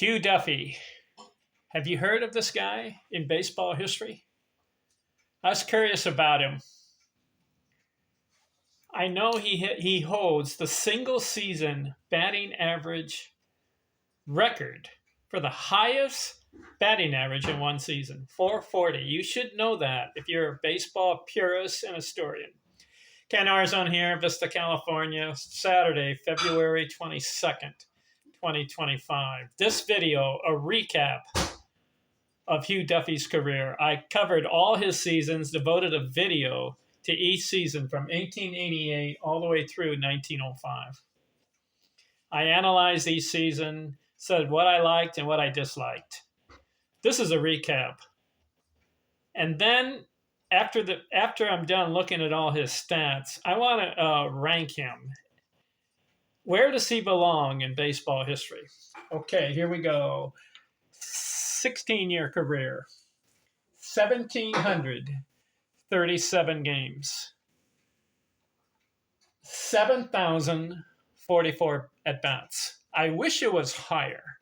Hugh Duffy. Have you heard of this guy in baseball history? I was curious about him. I know he holds the single season batting average record for the highest batting average in one season, 440. You should know that if you're a baseball purist and historian. Ken Arzon here, Vista, California, Saturday, February 22nd, 2025. This video, a recap of Hugh Duffy's career. I covered all his seasons, devoted a video to each season from 1888 all the way through 1905. I analyzed each season, said what I liked and what I disliked. This is a recap. And then after I'm done looking at all his stats, I want to rank him. Where does he belong in baseball history? Okay, here we go. 16-year career, 1,737 games, 7,044 at-bats. I wish it was higher.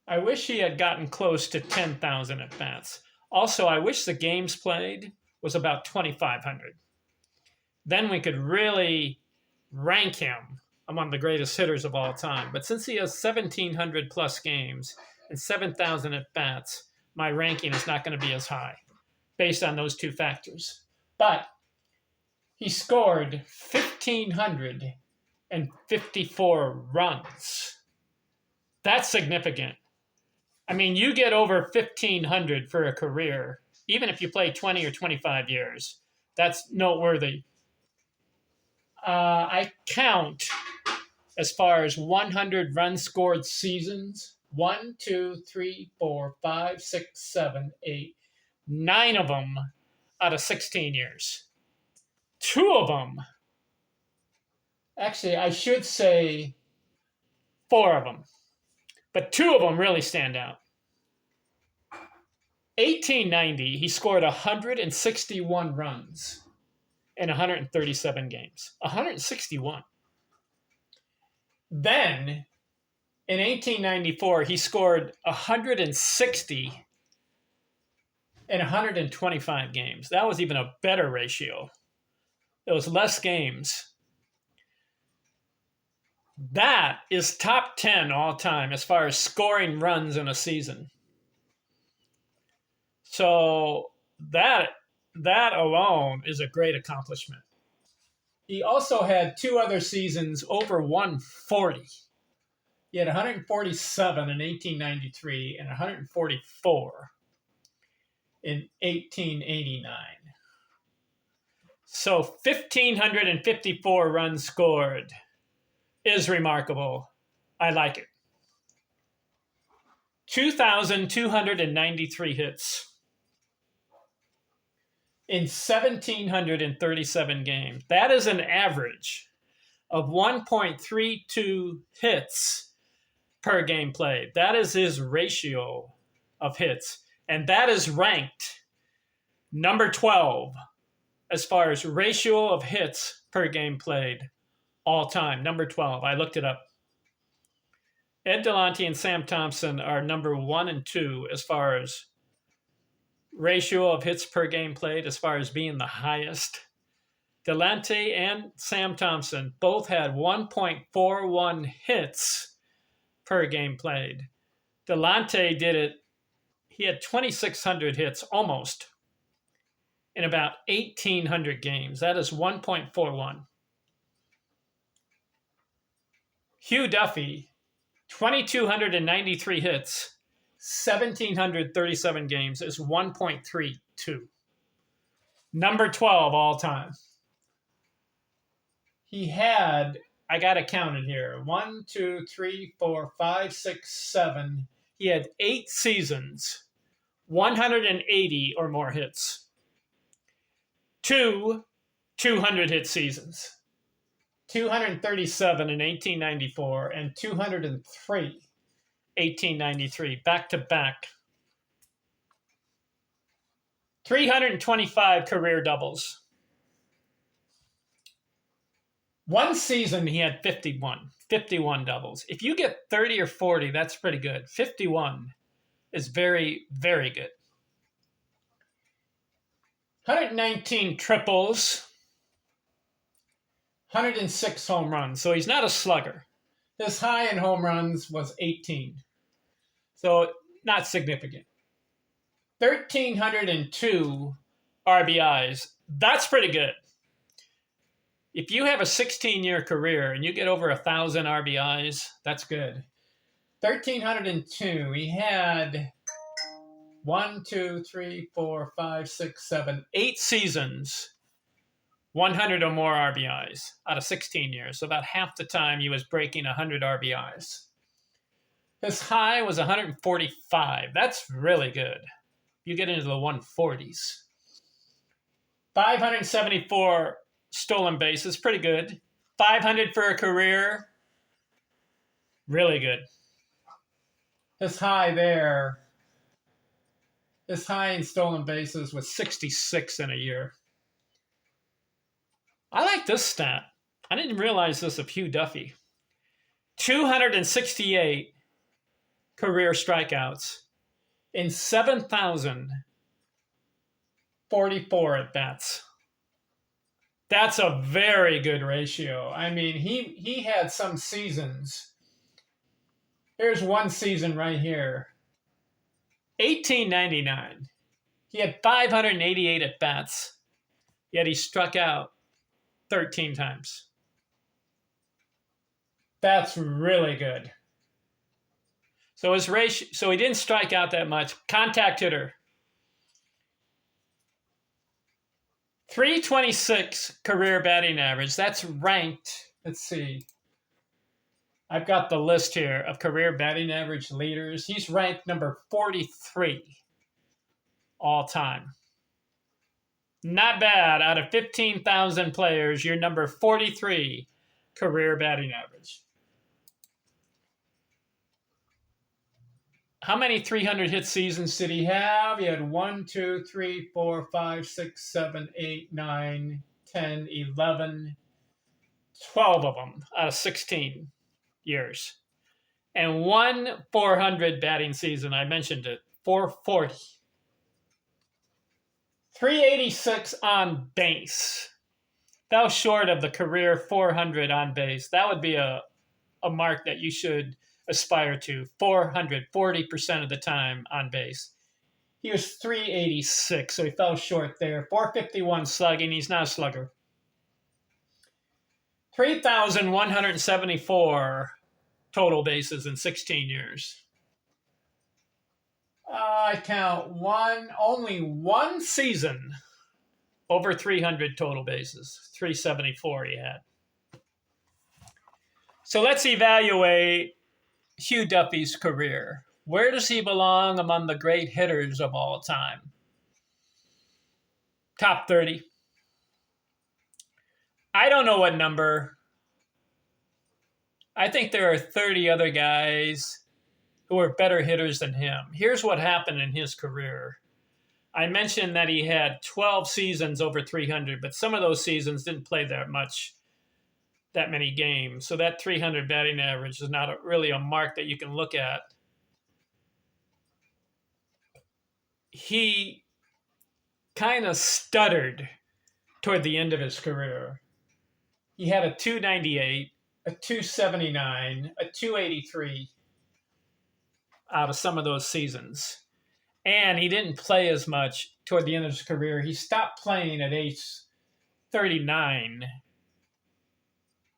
I wish he had gotten close to 10,000 at-bats. Also, I wish the games played was about 2,500. Then we could really rank him among the greatest hitters of all time. But since he has 1,700 plus games and 7,000 at-bats, my ranking is not going to be as high based on those two factors. But he scored 1,554 runs. That's significant. I mean, you get over 1,500 for a career, even if you play 20 or 25 years. That's noteworthy. I count as far as 100 runs scored seasons. 1, 2, 3, 4, 5, 6, 7, 8, 9 of them out of 16 years. 2 of them, actually, I should say 4 of them, but 2 of them really stand out. 1890, he scored 161 runs in 137 games. 161. Then, in 1894, he scored 160 in 125 games. That was even a better ratio. There was less games. That is top 10 all time as far as scoring runs in a season. So that alone is a great accomplishment. He also had 2 other seasons over 140. He had 147 in 1893 and 144 in 1889. So 1,554 runs scored is remarkable. I like it. 2,293 hits in 1,737 games. That is an average of 1.32 hits per game played. That is his ratio of hits. And that is ranked number 12 as far as ratio of hits per game played all time. Number 12. I looked it up. Ed Delonte and Sam Thompson are number 1 and 2 as far as ratio of hits per game played, as far as being the highest. Delonte and Sam Thompson both had 1.41 hits per game played. Delonte did it. He had 2,600 hits almost in about 1,800 games. That is 1.41. Hugh Duffy, 2,293 hits, 1,737 games is 1.32. Number 12 all time. He had, I got to count it here, 1, 2, 3, 4, 5, 6, 7. He had 8 seasons, 180 or more hits. 2 200-hit seasons. 237 in 1894 and 203 1893, back-to-back. 325 career doubles. One season he had 51 doubles. If you get 30 or 40, that's pretty good. 51 is very, very good. 119 triples, 106 home runs. So he's not a slugger. His high in home runs was 18. So not significant. 1,302 RBIs. That's pretty good. If you have a 16-year career and you get over 1,000 RBIs, that's good. 1,302. He had 1, 2, 3, 4, 5, 6, 7, 8 seasons, 100 or more RBIs out of 16 years. So about half the time he was breaking 100 RBIs. His high was 145. That's really good. You get into the 140s. 574 stolen bases, pretty good. 500 for a career, really good. His high in stolen bases was 66 in a year. I like this stat. I didn't realize this of Hugh Duffy. 268 career strikeouts in 7,044 at-bats. That's a very good ratio. I mean, he had some seasons. Here's one season right here. 1899. He had 588 at-bats, yet he struck out 13 times. That's really good. So his ratio, so he didn't strike out that much. Contact hitter. 326 career batting average. That's ranked. Let's see. I've got the list here of career batting average leaders. He's ranked number 43 all time. Not bad. Out of 15,000 players, you're number 43 career batting average. How many 300 hit seasons did he have? He had 1, 2, 3, 4, 5, 6, 7, 8, 9, 10, 11, 12 of them out of 16 years. And one 400 batting season, I mentioned it, 440. 386 on base. Fell short of the career 400 on base. That would be a mark that you should aspire to. 400, 40% of the time on base. He was 386, so he fell short there. 451 slugging. He's not a slugger. 3,174 total bases in 16 years. I count only one season over 300 total bases. 374 he had. So let's evaluate Hugh Duffy's career. Where does he belong among the great hitters of all time? Top 30. I don't know what number. I think there are 30 other guys who are better hitters than him. Here's what happened in his career. I mentioned that he had 12 seasons over 300, but some of those seasons didn't play that many games. So that 300 batting average is not really a mark that you can look at. He kind of stuttered toward the end of his career. He had a 298, a 279, a 283 out of some of those seasons. And he didn't play as much toward the end of his career. He stopped playing at age 39.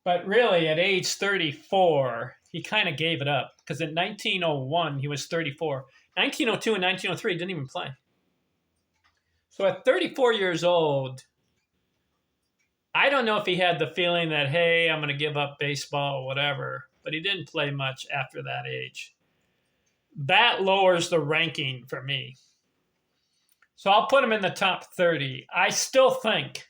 But really, at age 34, he kind of gave it up. Because in 1901, he was 34. 1902 and 1903, he didn't even play. So at 34 years old, I don't know if he had the feeling that, hey, I'm going to give up baseball or whatever. But he didn't play much after that age. That lowers the ranking for me. So I'll put him in the top 30. I still think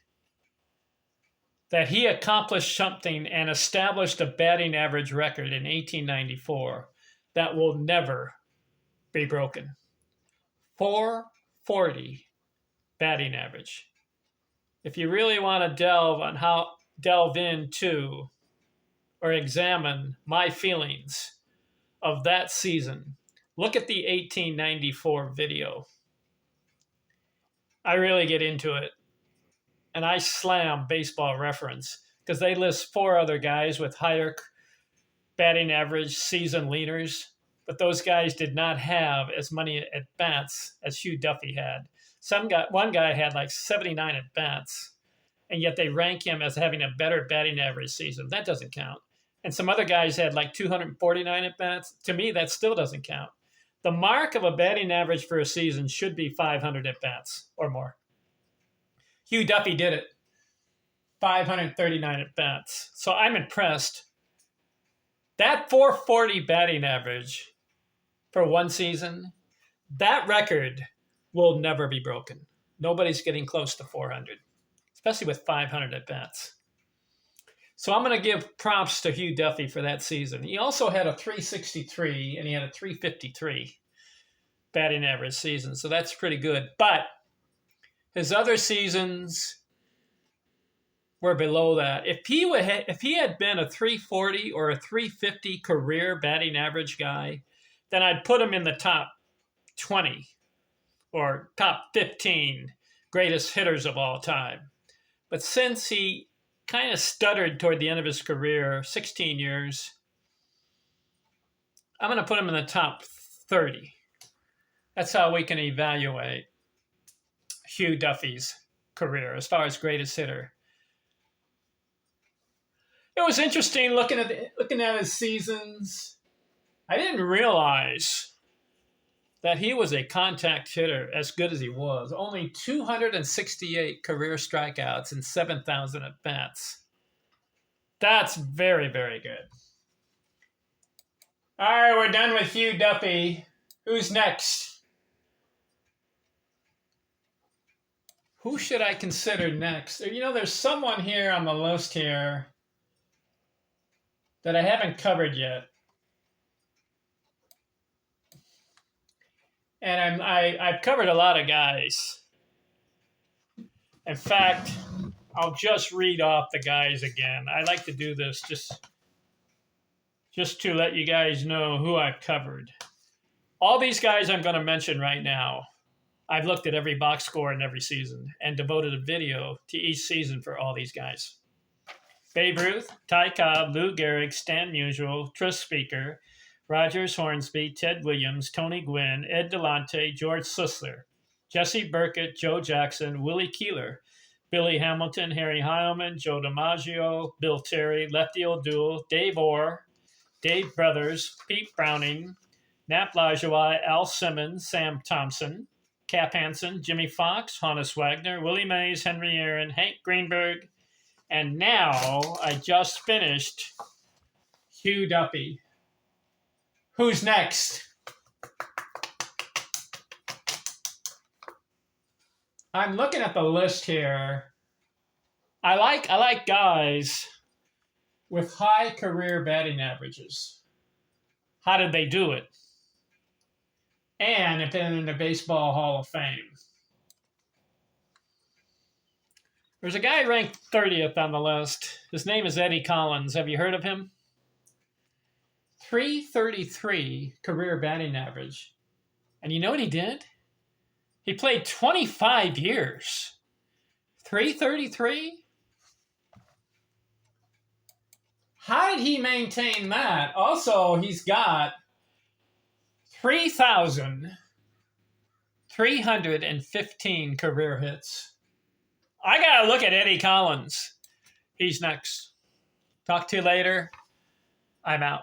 that he accomplished something and established a batting average record in 1894 that will never be broken. 440 batting average. If you really want to delve on how delve into or examine my feelings of that season, look at the 1894 video. I really get into it. And I slam Baseball Reference because they list 4 other guys with higher batting average season leaders, but those guys did not have as many at bats as Hugh Duffy had. One guy had like 79 at bats, and yet they rank him as having a better batting average season. That doesn't count. And some other guys had like 249 at bats. To me, that still doesn't count. The mark of a batting average for a season should be 500 at bats or more. Hugh Duffy did it. 539 at bats. So I'm impressed. That 440 batting average for one season, that record will never be broken. Nobody's getting close to 400, especially with 500 at bats. So I'm going to give props to Hugh Duffy for that season. He also had a 363 and he had a 353 batting average season. So that's pretty good. But his other seasons were below that. If he had been a 340 or a 350 career batting average guy, then I'd put him in the top 20 or top 15 greatest hitters of all time. But since he kind of stuttered toward the end of his career, 16 years, I'm going to put him in the top 30. That's how we can evaluate Hugh Duffy's career as far as greatest hitter. It was interesting looking at his seasons. I didn't realize that he was a contact hitter as good as he was. Only 268 career strikeouts and 7,000 at bats. That's very, very good. All right, we're done with Hugh Duffy. Who's next? Who should I consider next? You know, there's someone here on the list here that I haven't covered yet. And I've covered a lot of guys. In fact, I'll just read off the guys again. I like to do this just to let you guys know who I've covered. All these guys I'm going to mention right now, I've looked at every box score in every season and devoted a video to each season for all these guys. Babe Ruth, Ty Cobb, Lou Gehrig, Stan Musial, Tris Speaker, Rogers Hornsby, Ted Williams, Tony Gwynn, Ed Delonte, George Sisler, Jesse Burkett, Joe Jackson, Willie Keeler, Billy Hamilton, Harry Heilman, Joe DiMaggio, Bill Terry, Lefty O'Doul, Dave Orr, Dave Brothers, Pete Browning, Nap Lajoie, Al Simmons, Sam Thompson, Cap Hansen, Jimmy Fox, Honus Wagner, Willie Mays, Henry Aaron, Hank Greenberg, and now I just finished Hugh Duffy. Who's next? I'm looking at the list here. I like guys with high career batting averages. How did they do it? And if they're in the Baseball Hall of Fame. There's a guy ranked 30th on the list. His name is Eddie Collins. Have you heard of him? 333 career batting average. And you know what he did? He played 25 years. 333? How did he maintain that? Also, he's got 3,315 career hits. I got to look at Eddie Collins. He's next. Talk to you later. I'm out.